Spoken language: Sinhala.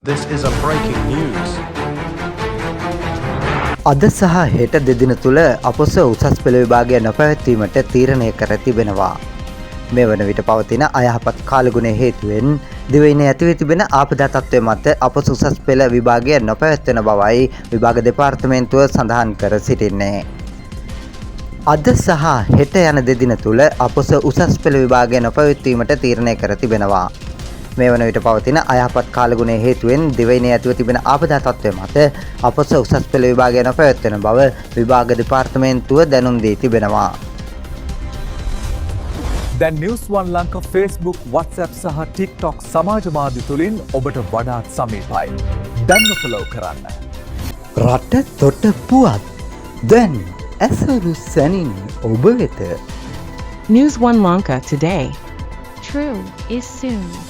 This is a breaking news. අද සහ හෙට දෙදින තුළ අපොස උසස් පෙළ විභාගය නොපැවැත්වීමට තීරණය කර තිබෙනවා. මේ වන විට පවතින අයහපත් කාලගුණය හේතුවෙන් දිවයිනේ ඇතිව තිබෙන ආපදා තත්ත්වය මත අපොස උසස් පෙළ විභාගය නොපැවැත්වෙන බවයි විභාග දෙපාර්තමේන්තුව සඳහන් කර සිටින්නේ. අද සහ හෙට යන දෙදින තුළ අපොස උසස් පෙළ විභාගය නොපැවැත්වීමට තීරණය කර තිබෙනවා. මේ වන විට පවතින අයහපත් කාලගුණය හේතුවෙන් දිවයිනේ ඇතිව තිබෙන ආපදා තත්ත්වය මත අපොස උසස් පෙළ විභාගය නොපැවැත්වෙන බව විභාග දෙපාර්තමේන්තුව දැනුම් දී තිබෙනවා. දැන් නිවුස් වන් ලංකා Facebook, WhatsApp සහ TikTok සමාජ මාධ්‍ය තුලින් ඔබට වඩාත් සමීපයි. දැන්ම ෆලෝ කරන්න. රට තොට පුවත් දැන් ඇසරු සැනින් ඔබ වෙත. News One Lanka today. True is soon.